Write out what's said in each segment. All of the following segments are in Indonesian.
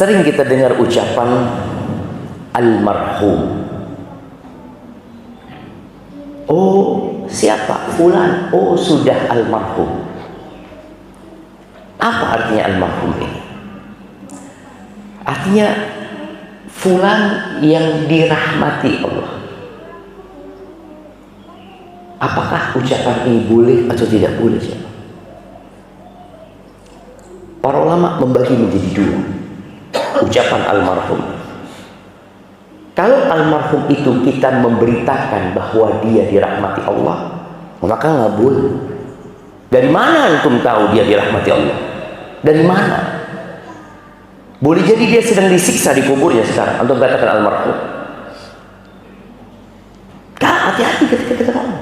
Sering kita dengar ucapan almarhum. Oh, siapa? Fulan. Oh, sudah almarhum. Apa artinya almarhum ini? Artinya fulan yang dirahmati Allah. Apakah ucapan ini boleh atau tidak boleh? Para ulama membagi menjadi dua ucapan almarhum. Kalau almarhum itu kita memberitakan bahwa dia dirahmati Allah, maka nggak boleh. Dari mana antum tahu dia dirahmati Allah? Dari mana? Boleh jadi dia sedang disiksa di kuburnya sekarang, antum katakan almarhum. Hati-hati ketika kita ngomong.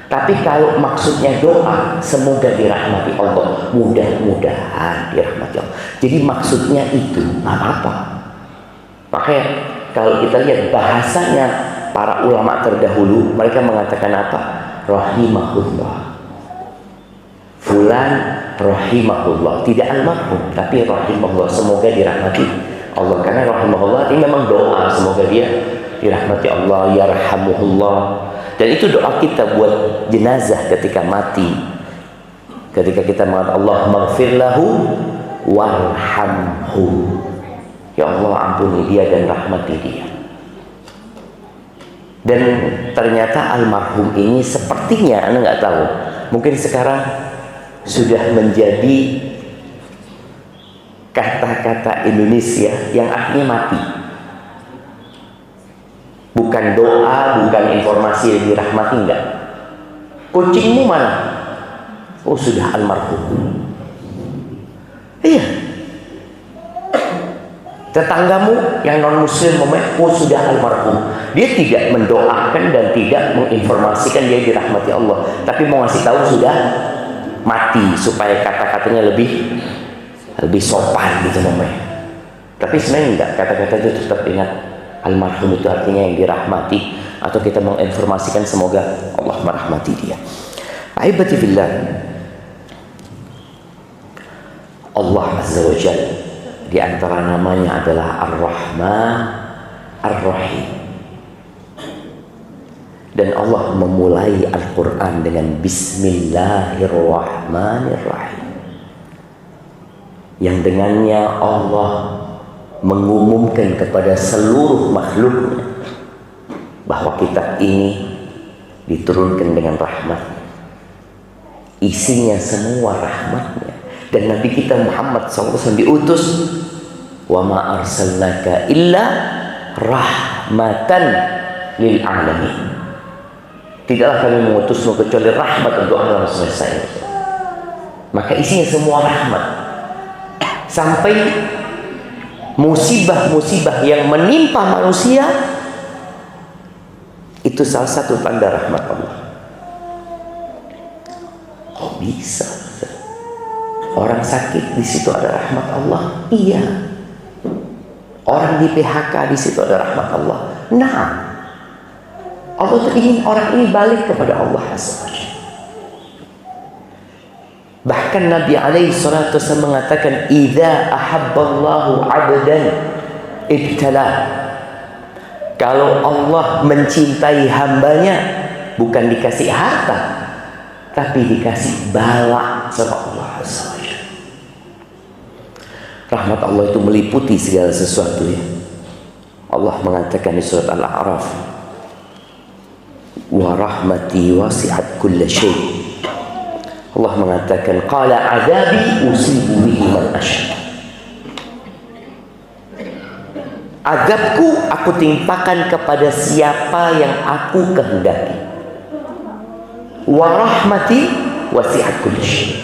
Tapi kalau maksudnya doa, semoga dirahmati Allah, mudah-mudahan dirahmati Allah. Jadi maksudnya itu nggak apa-apa. Makanya kalau kita lihat bahasanya para ulama terdahulu, mereka mengatakan apa? Rahimahullah. Fulan rahimahullah, tidak almarhum, tapi rahimahullah, semoga dirahmati Allah. Karena rahimahullah ini memang doa, semoga dia dirahmati Allah, yarhamuhullah. Dan itu doa kita buat jenazah ketika mati. Ketika kita mengatakan Allah maghfir lahu warhamhu. Ya Allah, ampuni dia dan rahmati dia. Dan ternyata almarhum ini sepertinya, Anda nggak tahu, mungkin sekarang sudah menjadi kata-kata Indonesia yang artinya mati. Bukan doa, bukan informasi yang dirahmati, enggak. Kucingmu mana? Oh, sudah almarhum. Iya. Tetanggamu yang non muslim oh sudah almarhum. Dia tidak mendoakan dan tidak menginformasikan dia dirahmati Allah, tapi mau ngasih tahu sudah mati supaya kata-katanya lebih sopan gitu namanya. Tapi sebenarnya enggak, kata-kata itu tetap ingat almarhum itu artinya yang dirahmati, atau kita menginformasikan semoga Allah merahmati dia. Ahibati fillah, Allah Azza wa Jalla di antara namanya adalah Ar-Rahman Ar-Rahim. Dan Allah memulai Al-Quran dengan Bismillahirrahmanirrahim, yang dengannya Allah mengumumkan kepada seluruh makhluknya bahwa kitab ini diturunkan dengan rahmat. Isinya semua rahmatnya. Dan Nabi kita Muhammad SAW diutus, wa ma arsalnaka illa rahmatan lil alamin. Tidaklah kami mengutusmu kecuali rahmat untuk alam semesta ini. Maka isinya semua rahmat. Sampai musibah-musibah yang menimpa manusia itu salah satu tanda rahmat Allah. Kok bisa? Orang sakit di situ ada rahmat Allah? Iya. Orang di PHK di situ ada rahmat Allah. Nah, Allah tuh ingin orang ini balik kepada Allah Azza wa Jalla. Bahkan Nabi alaihi salatu wasallam mengatakan, "Idza ahabballahu 'abdan ibtala." Kalau Allah mencintai hambanya, bukan dikasih harta, tapi dikasih bala sama Allah Azza wa Jalla. Rahmat Allah itu meliputi segala sesuatu ya. Allah mengatakan di surat Al-A'raf, "Wa rahmati wasi'at kulla syai'." Allah mengatakan, "Qala 'adzabi usibu bihi man asya." Azabku aku timpakan kepada siapa yang aku kehendaki. Wa rahmati wasi'at kulli syai'.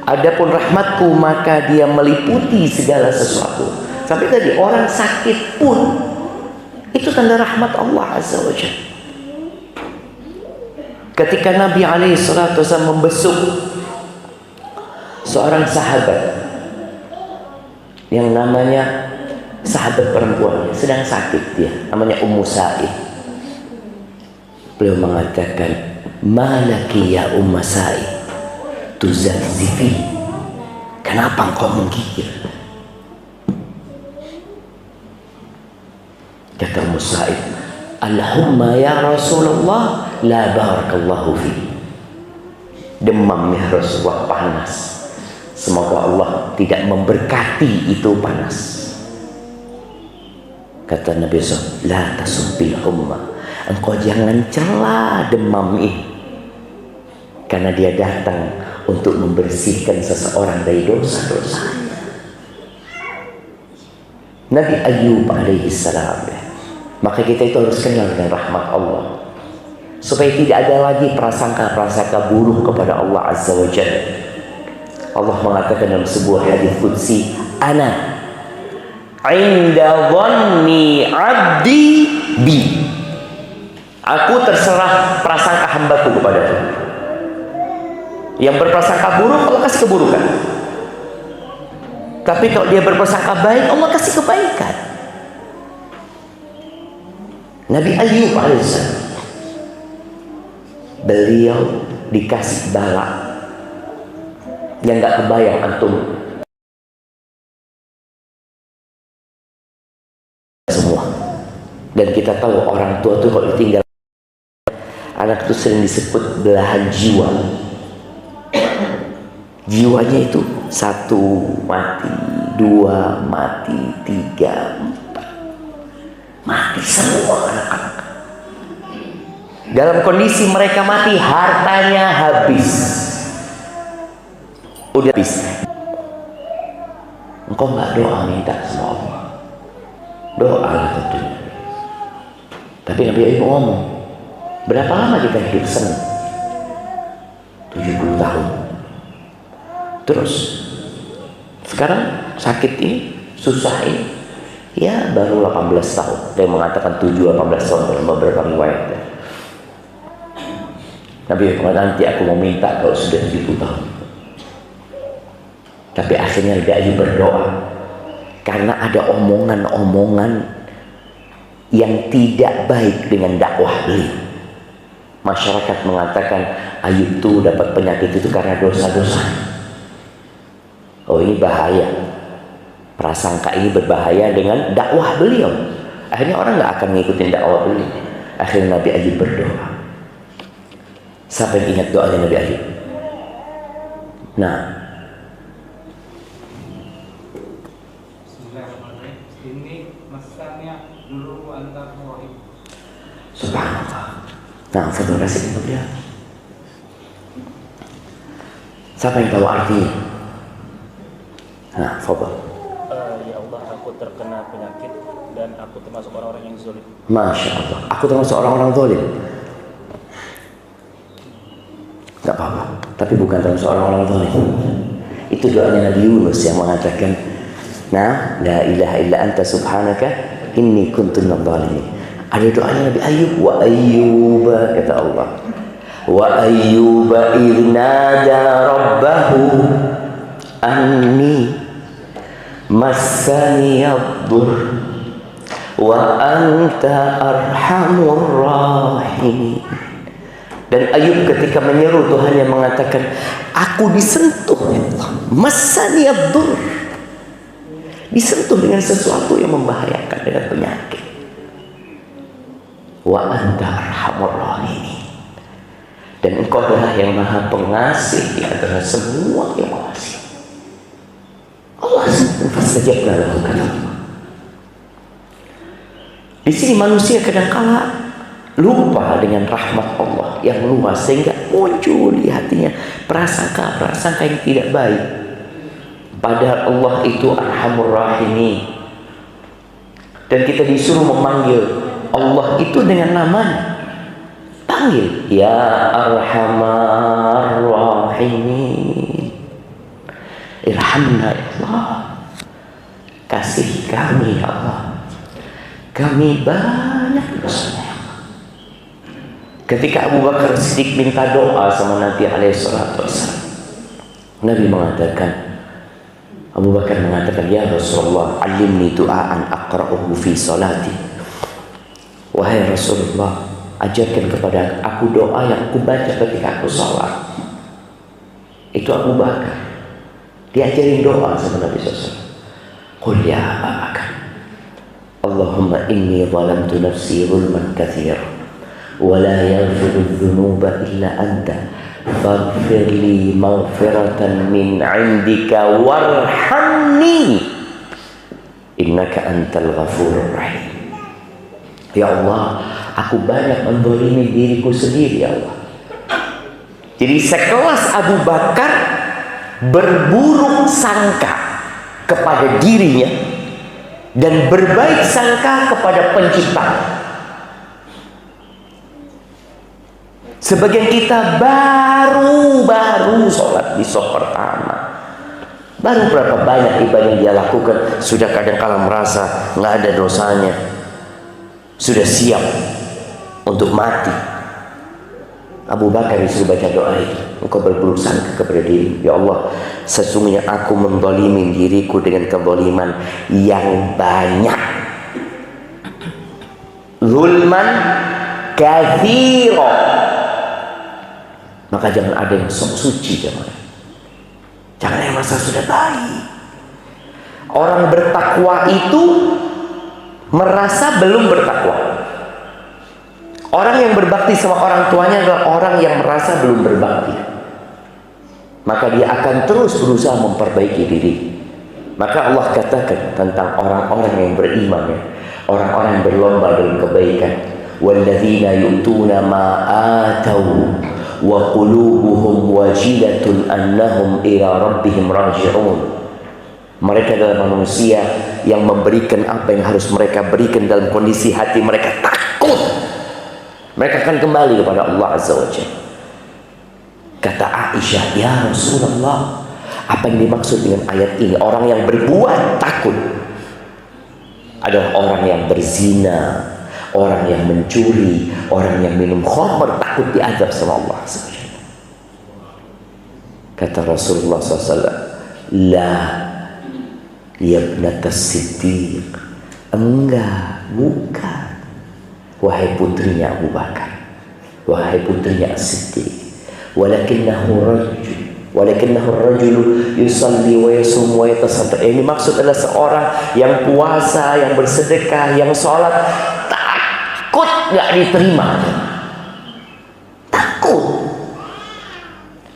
Adapun rahmatku maka dia meliputi segala sesuatu. Sampai tadi orang sakit pun itu tanda rahmat Allah Azza wa Jalla. Ketika Nabi alaihi salatu wasallam membesuk seorang sahabat yang namanya sahabat perempuan, sedang sakit dia, namanya Ummu Sa'id. Beliau mengatakan, "Malaki ya Ummu Sa'id tuzazzifi?" Kenapa engkau menggigil? Musa'ib, Allahumma ya Rasulullah la barakallahu fi. Demam ya Rasulullah, panas, semoga Allah tidak memberkati itu panas. Kata Nabi SAW, la tasubbil humma, engkau jangan cela demam ini, karena dia datang untuk membersihkan seseorang dari dosa-dosa. Nabi Ayub alaihi salam, maka kita itu harus kenal dengan rahmat Allah, supaya tidak ada lagi prasangka-prasangka buruk kepada Allah Azza wa Jalla. Allah mengatakan dalam sebuah hadis qudsi, ana inda dhanni abdi bi, aku terserah prasangka hambaku kepadaku. Yang berprasangka buruk, Allah kasih keburukan. Tapi kalau dia berprasangka baik, Allah kasih kebaikan. Nabi Ayub alaihissalam, beliau dikasih bala yang gak kebayang antum semua. Dan kita tahu orang tua tuh kalau ditinggal anak itu sering disebut belahan jiwa. Jiwanya itu 1 mati, 2 mati, 3, 4 mati semua anak-anak. Dalam kondisi mereka mati, hartanya habis, udah habis. Engkau nggak doa minta sama Allah, doa lah tentunya. Tapi Nabi Ayub ngomong, berapa lama kita hidup senang? 70 tahun. Terus sekarang sakit ini, susah ini, ya baru 18 tahun. Dia mengatakan 7-18 tahun dalam beberapa riwayat. Nabi mengatakan, nanti aku mau minta kalau sudah 70 tahun. Tapi akhirnya Nabi Ayub berdoa, karena ada omongan-omongan yang tidak baik dengan dakwah beliau. Masyarakat mengatakan Ayub itu dapat penyakit itu karena dosa-dosa. Oh, ini bahaya. Prasangka ini berbahaya dengan dakwah beliau. Akhirnya orang nggak akan ngikutin dakwah beliau. Akhirnya Nabi Ayub berdoa. Siapa yang ingat doanya Nabi Ayub? Nah, ini masanya dulu antar murid. subhanallah. Nah, fadhil kasih kemudian. Siapa yang tahu artinya? Nah, fadhil. Ya Allah, aku terkena penyakit dan aku termasuk orang-orang yang zalim. Masya Allah, aku termasuk orang-orang zalim. Gak apa-apa, tapi bukan termasuk orang-orang zalim. Itu doanya Nabi Yunus yang mengatakan, nah, la ilaha illa anta subhanaka inni kuntu minadh dhalimin. Ada doanya Nabi Ayub, wa ayyuba, kata Allah, wa ayyuba idnada rabbahu anni massani ad-dur wa anta arhamur rahimin. Dan Ayub ketika menyeru Tuhan yang mengatakan, aku disentuh ya Allah, massani ad-dur, disentuh dengan sesuatu yang membahayakan, dengan penyakit. Wa anta arhamur rahimin, dan engkau adalah yang maha pengasih di antara semua yang mengasih. Allah fastajabna lahu, kata Allah. Di sini manusia kadang-kala lupa dengan rahmat Allah yang luas, sehingga muncul di hatinya prasangka-prasangka yang tidak baik. Padahal Allah itu arhamur rahimin, dan kita disuruh memanggil Allah itu dengan namanya. Panggil, ya arhamar rahimin, irhamna ya Allah, kasih kami ya Allah, kami banyak dosanya. Ketika Abu Bakar Siddiq minta doa sama Nabi alaihissalatu wassalam, Nabi mengatakan, Abu Bakar mengatakan, ya Rasulullah, alimni du'aan aqra'uhu fi salati. Wahai Rasulullah, ajarkan kepada aku doa yang aku baca ketika aku salat. Itu Abu Bakar diajarin doa sama Nabi SAW. Qul ya Abu Bakar, Allahumma inni zalamtu nafsi zulman katsira wa la yaghfiru dzunuba illa anta faghfir li maghfiratan min 'indika warhamni innaka antal ghafurur rahim. Ya Allah, aku banyak menzalimi diriku sendiri, ya Allah. Jadi sekelas Abu Bakar berburuk sangka kepada dirinya dan berbaik sangka kepada pencipta. Sebagian kita baru sholat di sholat pertama, baru berapa banyak ibadah yang dia lakukan, sudah kadang-kala merasa nggak ada dosanya, sudah siap untuk mati. Abu Bakar disuruh baca doa itu. Engkau berburuk sangka kepada diri, ya Allah, sesungguhnya aku menzalimi diriku dengan kezaliman yang banyak. Zulman katsira. Maka jangan ada yang sok suci, jemaah. Jangan yang merasa sudah baik. Orang bertakwa itu merasa belum bertakwa. Orang yang berbakti sama orang tuanya adalah orang yang merasa belum berbakti. Maka dia akan terus berusaha memperbaiki diri. Maka Allah katakan tentang orang-orang yang beriman, ya, orang-orang yang berlomba dalam kebaikan. Walladzina yu'tuna ma atau wa qulubuhum wajilatun annahum ila rabbihim raji'un. Mereka adalah manusia yang memberikan apa yang harus mereka berikan dalam kondisi hati mereka takut. Mereka akan kembali kepada Allah Azza wa Jalla. Kata Aisyah, ya Rasulullah, apa yang dimaksud dengan ayat ini? Orang yang berbuat takut adalah orang yang berzina, orang yang mencuri, orang yang minum khamr, takut diazab sama Allah Azza wa Jalla. Kata Rasulullah SAW, la yabnatas siddiq, enggak, bukan, wahai putrinya Abu Bakar, wahai putrinya As-Siddiq, walakinnahu rajul yusalli wa yasum wa yatasaddaq. Ini maksud adalah seorang yang puasa, yang bersedekah, yang sholat, takut nggak diterima, takut.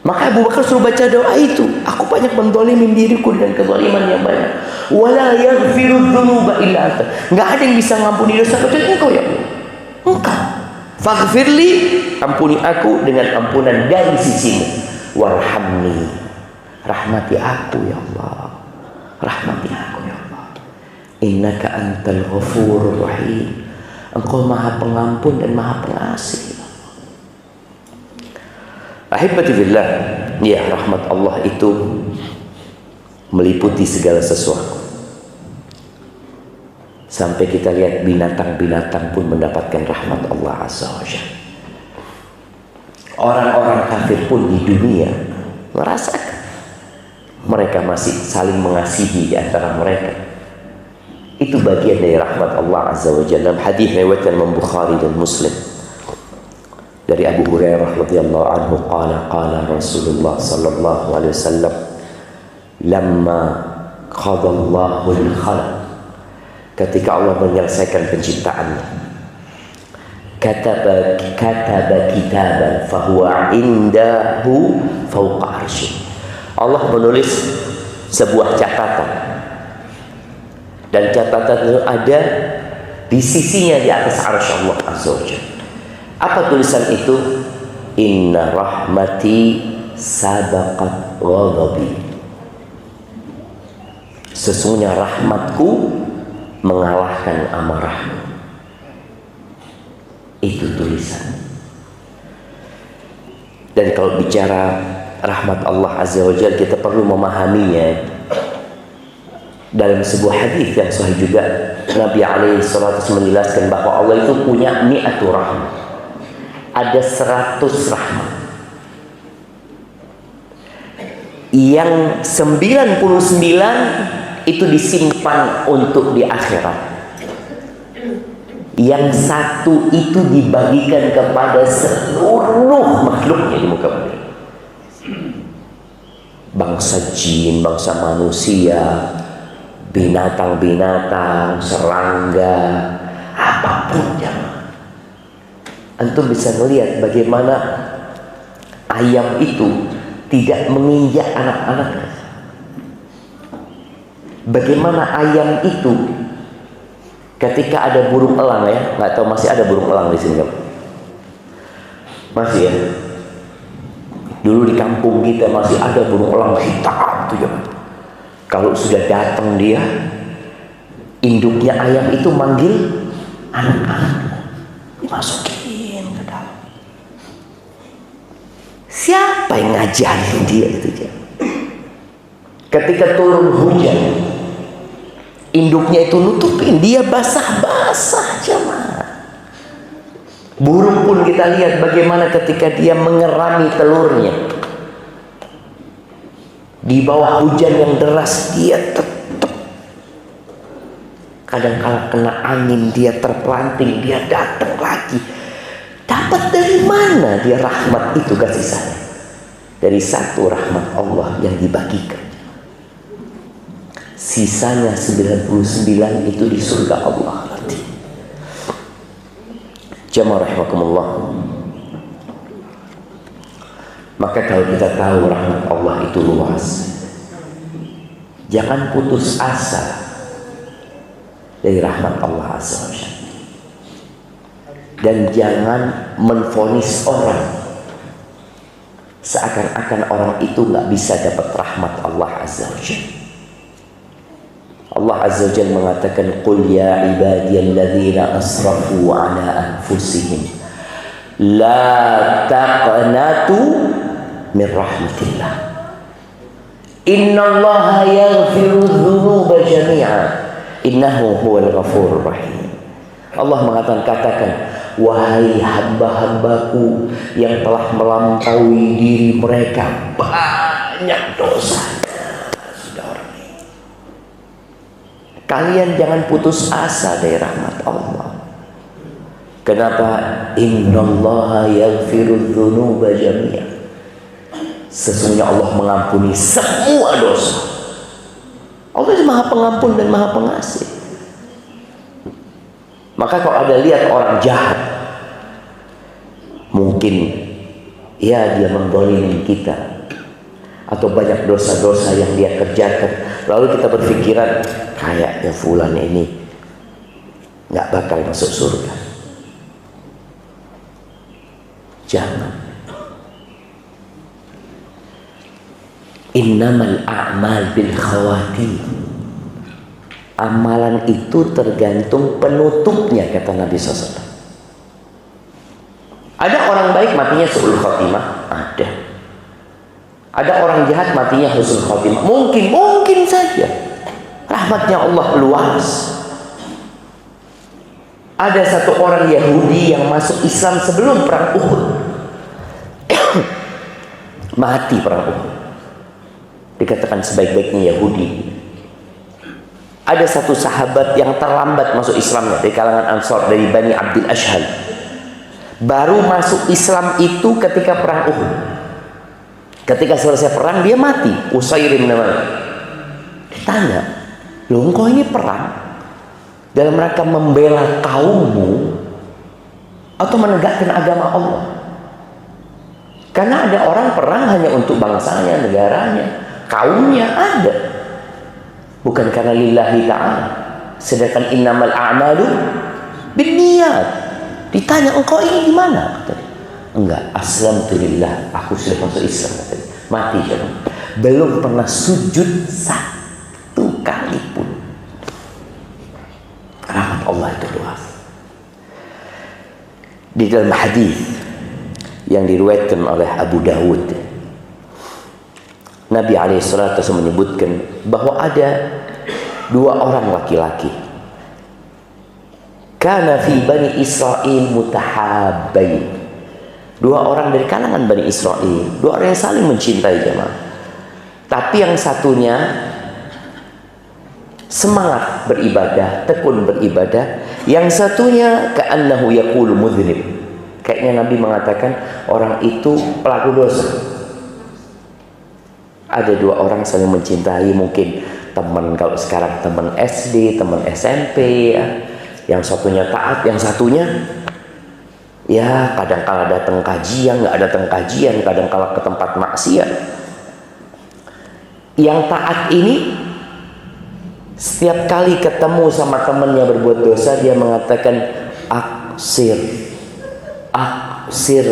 Maka Abu Bakar suruh baca doa itu. Aku banyak menzalimi diriku dengan kezaliman yang banyak. Wala yaghfiru dzunuba illa anta. Nggak ada yang bisa ngampuni dosa kecuali Engkau, ya Allah. Engkau. Faghfirli, ampuni aku dengan ampunan dari sisimu. Warhamni, rahmati aku ya Allah. Rahmati aku ya Allah. Innaka antal ghafurur rahim. Engkau Maha Pengampun dan Maha Pengasih. Ahibati billah, ya, rahmat Allah itu meliputi segala sesuatu. Sampai kita lihat binatang-binatang pun mendapatkan rahmat Allah Azza wa Jalla. Orang-orang kafir pun di dunia merasakan. Mereka masih saling mengasihi di antara mereka. Itu bagian dari rahmat Allah Azza wa Jalla. Dalam hadis riwayat Imam Bukhari dan Muslim dari Abu Hurairah radhiyallahu anhu, qala Rasulullah sallallahu alaihi wasallam, lamma qadallahu al-khalq, ketika Allah menyelesaikan penciptaannya, kataba kitaban fahuwa indahu fawqa arsy. Allah menulis sebuah catatan, dan catatan itu ada di sisinya di atas arsy Allah Azza wa Jalla. Apa tulisan itu? Inna rahmati sabaqat ghadabi. Sesungguhnya rahmatku mengalahkan amarahmu. Itu tulisan. Dan kalau bicara rahmat Allah Azza wa Jalla, kita perlu memahaminya dalam sebuah hadis yang sahih juga. Nabi alaihi salatu menjelaskan bahwa Allah itu punya mi'atu rahmat. Ada 100 rahmat. Yang 99 itu disimpan untuk di akhirat. Yang 1 itu dibagikan kepada seluruh makhluknya di muka bumi. Bangsa jin, bangsa manusia, binatang-binatang, serangga, apapun jamaah. Antum bisa melihat bagaimana ayam itu tidak menginjak anak-anaknya. Bagaimana ayam itu ketika ada burung elang, ya, nggak tahu masih ada burung elang di sini, masih ya. Dulu di kampung kita masih ada burung elang hitam tuh ya. Kalau sudah datang dia, induknya ayam itu manggil anak-anaknya, dimasukin ke dalam. Siapa yang ngajarin dia itu? Ketika turun hujan, induknya itu nutupin, dia basah-basah jemaah. Burung pun kita lihat bagaimana ketika dia mengerami telurnya di bawah hujan yang deras, dia tetap kadang-kala kena angin, dia terpelanting, dia datang lagi. Dapat dari mana dia rahmat itu, kasih sayang? Dari satu rahmat Allah yang dibagikan. Sisanya 99 itu di surga Allah nanti. Jamaah rahimakumullah. Maka kalau kita tahu rahmat Allah itu luas, jangan putus asa dari rahmat Allah Azza wa Jalla. Dan jangan menvonis orang seakan-akan orang itu nggak bisa dapat rahmat Allah Azza wa Jalla. Allah Azza wa Jalla mengatakan, qul ya ibadiyalladzina asrafu ala anfusihim la taqnatu min rahmatillah innallaha yaghfiru dzunuba jami'a innahu huwal ghafurur rahim. Allah mengatakan, katakan, wahai hamba-hambaku yang telah melampaui diri mereka banyak dosa, kalian jangan putus asa dari rahmat Allah. Kenapa? Innallaha yaghfiru dzunuba jami'a. Sesungguhnya Allah mengampuni semua dosa. Allah itu Maha Pengampun dan Maha Pengasih. Maka kalau ada lihat orang jahat, mungkin ya dia mendzalimi kita atau banyak dosa-dosa yang dia kerjakan, lalu kita berpikiran kayaknya fulan ini nggak bakal masuk surga. Jangan. Innamal a'mal bil khawatim. Amalan itu tergantung penutupnya, kata Nabi SAW. Ada orang baik matinya su'ul khatimah, ada. Ada orang jahat matinya husnul khatimah. Mungkin saja. Rahmatnya Allah luas. Ada satu orang Yahudi yang masuk Islam sebelum perang Uhud. Mati perang Uhud. Dikatakan sebaik-baiknya Yahudi. Ada satu sahabat yang terlambat masuk Islamnya dari kalangan Ansor, dari Bani Abdul Ashhal. Baru masuk Islam itu ketika perang Uhud. Ketika selesai perang dia mati. Usairim namanya. Ditanya, loh engkau ini perang dalam rangka membela kaummu atau menegakkan agama Allah? Karena ada orang perang hanya untuk bangsanya, negaranya, kaumnya ada, bukan karena lillahi ta'ala. Sedangkan innamal a'malu binniyat. Ditanya, engkau ini di mana? Enggak, aslamtulillah, aku sudah masuk Islam. Mati kan? Belum pernah sujud satu kali pun. Rahmat Allah itu luas. Di dalam hadis yang diriwayatkan oleh Abu Dawud, Nabi alaihissalatu menyebutkan bahwa ada dua orang laki-laki. Kana fi Bani Israel mutahabbain. Dua orang dari kalangan Bani Israel, dua orang yang saling mencintai jemaah. Tapi yang satunya semangat beribadah, tekun beribadah. Yang satunya ka'annahu yaqulu mudhnib. Kayaknya Nabi mengatakan orang itu pelaku dosa. Ada dua orang saling mencintai, mungkin teman, kalau sekarang teman SD, teman SMP ya. Yang satunya taat, yang satunya ya kadang-kala datang kajian, nggak datang kajian, kadang-kala ke tempat maksiat. Yang taat ini setiap kali ketemu sama temannya berbuat dosa, dia mengatakan aksir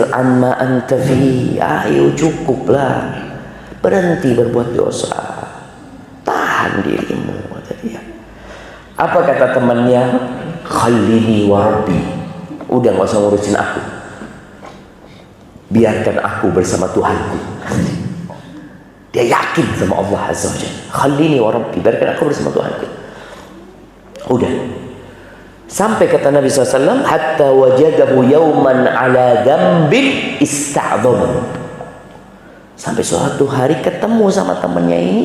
amma anta fi, ayo cukuplah, berhenti berbuat dosa, tahan dirimu, kata dia. Apa kata temannya? Khalini wa rabbi, udah gak usah ngurusin aku, biarkan aku bersama Tuhanku. Dia yakin sama Allah Azza wa Jalla. Khalini wa rabbi, biarkan aku bersama Tuhanku. Udah. Sampai kata Nabi SAW, hatta wajadahu yawman ala dambin ista'zam. Sampai suatu hari ketemu sama temannya ini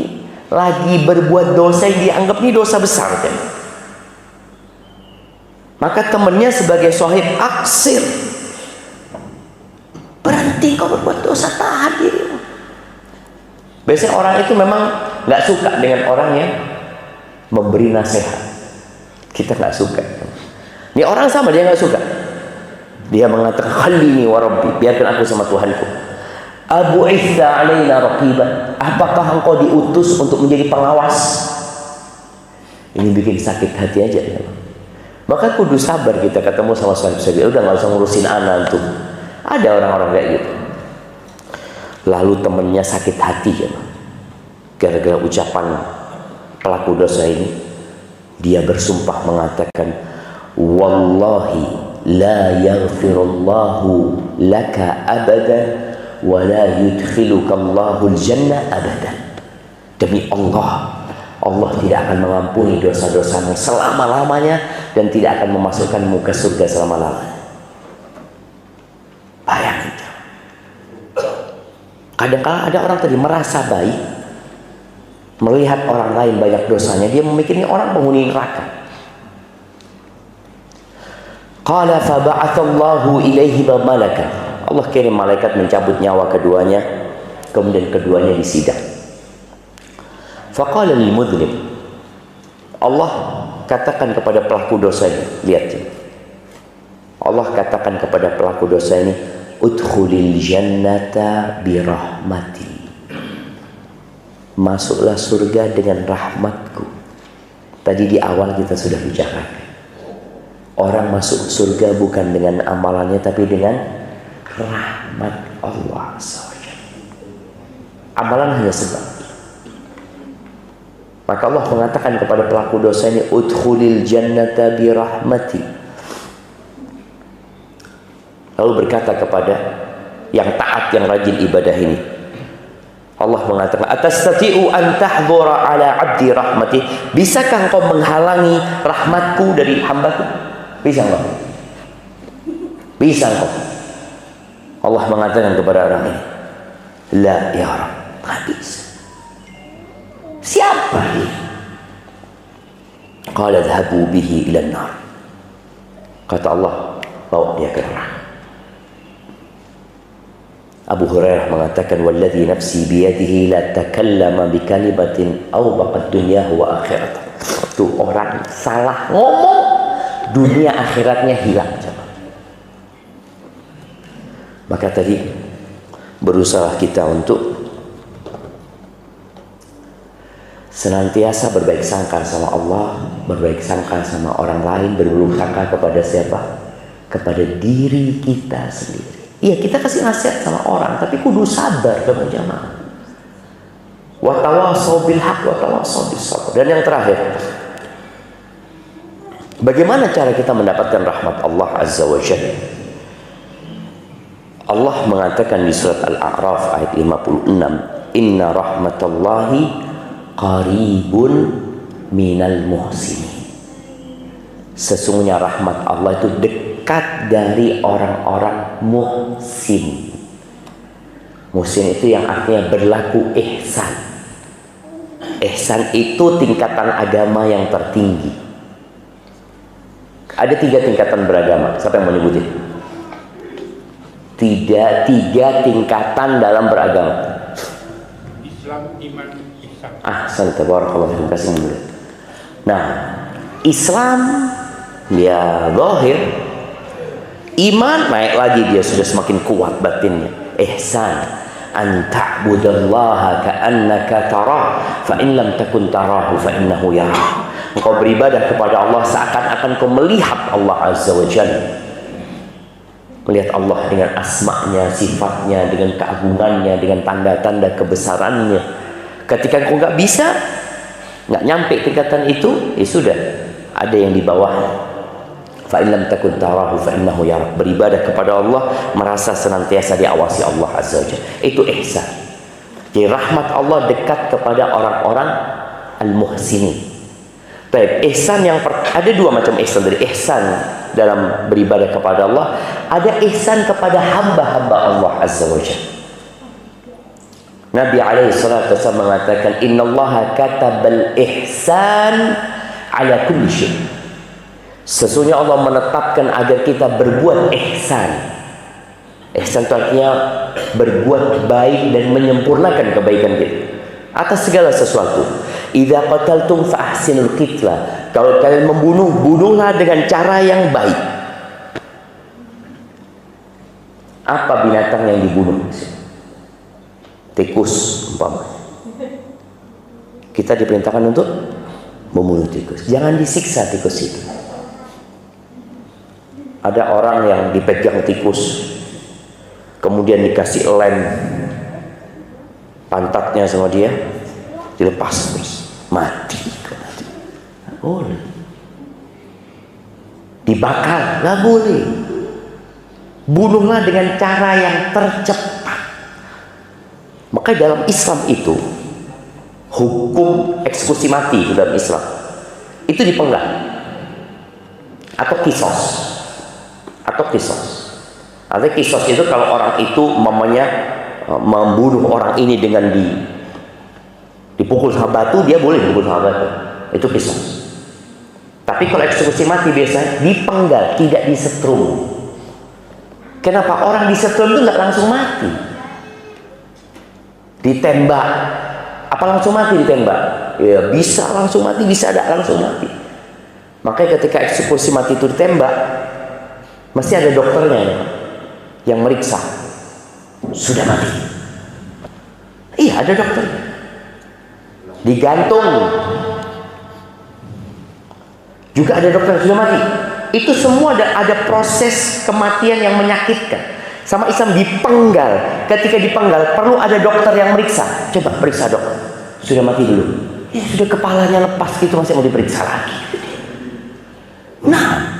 lagi berbuat dosa yang dianggap ini dosa besar kan. Maka temannya sebagai sahib, aksir, berhenti kau berbuat dosa, tahan dirimu. Biasanya orang itu memang nggak suka dengan orang yang memberi nasihat. Kita nggak suka. Ini orang sama, dia nggak suka. Dia mengatakan khalini wa rabbi, biarkan aku sama Tuhanku. Abu Isa alaina raqiban, apakah engkau diutus untuk menjadi pengawas? Ini bikin sakit hati aja ya. Maka kudu sabar kita ketemu sama sahib-sahib. Udah nggak usah ngurusin anak tuh. Ada orang-orang kayak gitu. Lalu temennya sakit hati ya, gara-gara ucapan pelaku dosa ini. Dia bersumpah mengatakan, wallahi la yaghfirullahu laka abadan wa la yudkhiluka Allahul jannah abadan. Demi Allah, Allah tidak akan mengampuni dosa-dosamu selama-lamanya dan tidak akan memasukkanmu ke surga selama-lamanya. Bayangin. Kadang-kadang ada orang tadi merasa baik, melihat orang lain banyak dosanya, dia memikirnya orang penghuni neraka. Qala fa ba'athallahu ilaihi malakan. Allah kirim malaikat mencabut nyawa keduanya, kemudian keduanya disidang. Faqala lil mudhnib, Allah katakan kepada pelaku dosa ini, lihat ini. Allah katakan kepada pelaku dosa ini, udkhulil jannata birahmati, masuklah surga dengan rahmatku. Tadi di awal kita sudah bicarakan, orang masuk surga bukan dengan amalannya tapi dengan rahmat Allah SWT. Amalan hanya sebab. Maka Allah mengatakan kepada pelaku dosa ini, udkhulil jannata birahmati. Lalu berkata kepada yang taat, yang rajin ibadah ini, Allah mengatakan, atastati'u an tahdhura ala 'abdi rahmati, bisakah engkau menghalangi rahmatku dari hambaku? Bisa enggak? Bisa engkau? Allah mengatakan kepada orang ini, la ya Rabb, enggak bisa. Siapa dia? Qala dhahabu bihi ila an-nar. Kata Allah, bawa dia ke neraka. Abu Hurairah mengatakan, walladhi nafsi biyadihi la takallama bi kalimatin awbaqat dunyahu wa akhiratuh. Tuh orang salah ngomong, dunia akhiratnya hilang. Maka tadi berusaha kita untuk senantiasa berbaik sangka sama Allah, berbaik sangka sama orang lain, berburuk sangka kepada siapa? Kepada diri kita sendiri. Iya, kita kasih nasihat sama orang, tapi kudu sabar sama jamaah. Wa tawassaw bil haqq wa tawassaw bis sabr. Dan yang terakhir, bagaimana cara kita mendapatkan rahmat Allah Azza wa Jalla? Allah mengatakan di surat Al-A'raf ayat 56, inna rahmatallahi qaribun minal muhsinin. Sesungguhnya rahmat Allah itu dekat dari orang-orang muhsin. Muhsin itu yang artinya berlaku ihsan. Ihsan itu tingkatan agama yang tertinggi. Ada 3 tingkatan beragama. Siapa yang menyebutin? Tiga tingkatan dalam beragama. Islam, iman, ihsan. Tabarakallahu fikum, kasih mulut. Nah, Islam dia zahir, iman naik lagi, dia sudah semakin kuat batinnya. Ihsan, an ta'budallaha ka'annaka tarah, fa in lam takun tarahu fa innahu yarah. Engkau beribadah kepada Allah seakan-akan kau melihat Allah Azza wa Jalla. Melihat Allah dengan asma'nya, sifatnya, dengan keagungannya, dengan tanda-tanda kebesarannya. Ketika engkau nggak bisa, nggak nyampe tingkatan itu, ya sudah, ada yang di bawah. Fa in lam takun tarahu fa innahu yarah. Beribadah kepada Allah, merasa senantiasa diawasi Allah Azza wa Jalla. Itu ihsan. Jadi rahmat Allah dekat kepada orang-orang al-muhsinin. Baik, ihsan yang ada dua macam ihsan. Dari ihsan dalam beribadah kepada Allah, ada ihsan kepada hamba-hamba Allah Azza wa Jalla. Nabi alaihi salatu wasallam mengatakan, innallaha katabal ihsan ala kulli syai'. Sesungguhnya Allah menetapkan agar kita berbuat ihsan. Ihsan itu artinya berbuat baik dan menyempurnakan kebaikan kita atas segala sesuatu. Idza qataltum fa ahsinul qitla. Kalau kalian membunuh, bunuhlah dengan cara yang baik. Apa binatang yang dibunuh? Tikus umpama. Kita diperintahkan untuk membunuh tikus. Jangan disiksa tikus itu. Ada orang yang dipegang tikus, kemudian dikasih lem pantatnya sama dia, dilepas terus, mati. Boleh. Dibakar, nggak boleh. Bunuhlah dengan cara yang tercepat. Maka dalam Islam itu hukum eksekusi mati dalam Islam itu dipenggal atau kisos. Artinya kisos itu kalau orang itu membunuh orang ini dengan dipukul sama batu, dia boleh dipukul sama batu. Itu kisos. Tapi kalau eksekusi mati biasanya dipenggal, tidak disetrum. Kenapa? Orang disetrum itu nggak langsung mati. Ditembak. Apa langsung mati ditembak? Ya bisa langsung mati, bisa tidak langsung mati. Makanya ketika eksekusi mati itu ditembak, mesti ada dokternya yang meriksa. Sudah mati. Iya, ada dokter. Digantung. Juga ada dokter yang sudah mati. Itu semua ada proses kematian yang menyakitkan. Sama Islam dipenggal. Ketika dipenggal perlu ada dokter yang meriksa. Coba periksa dok. Sudah mati dulu. Ya sudah, kepalanya lepas gitu masih mau diperiksa lagi. Nah,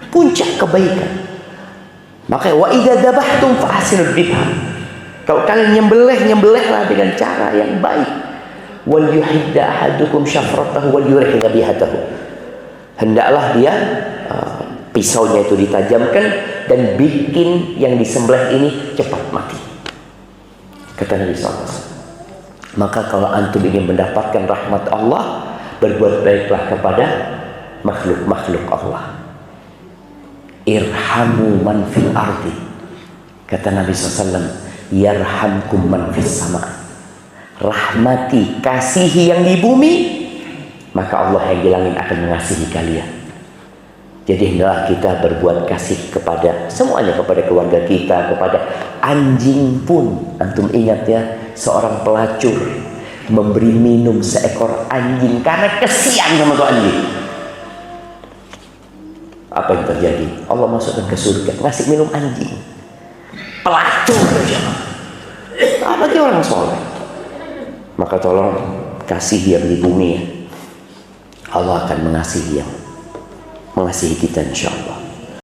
puncak kebaikan. Makanya wa idza dzabhtum fa ahsinul dzibha. Kalau kalian nyembelihlah dengan cara yang baik. Wal yuhidda ahadukum syafratahu wal yurih dhabihatahu. Hendaklah dia pisaunya itu ditajamkan dan bikin yang disembelih ini cepat mati. Kata Nabi SAW. Maka kalau antum ingin mendapatkan rahmat Allah, berbuat baiklah kepada makhluk-makhluk Allah. Irhamu man fil ardi. Kata Nabi SAW, yarhamkum man fis sama. Rahmati, kasihi yang di bumi, maka Allah yang di langit akan mengasihi kalian. Jadi hendaklah kita berbuat kasih kepada semuanya, kepada keluarga kita, kepada anjing pun. Antum ingat ya, seorang pelacur memberi minum seekor anjing karena kesian sama tuh anjing. Apa yang terjadi? Allah masukkan ke surga, ngasih minum anjing. Pelacur saja. Apa dia orang soleh? Maka tolong kasih yang di bumi ya. Allah akan mengasihi kita insya Allah.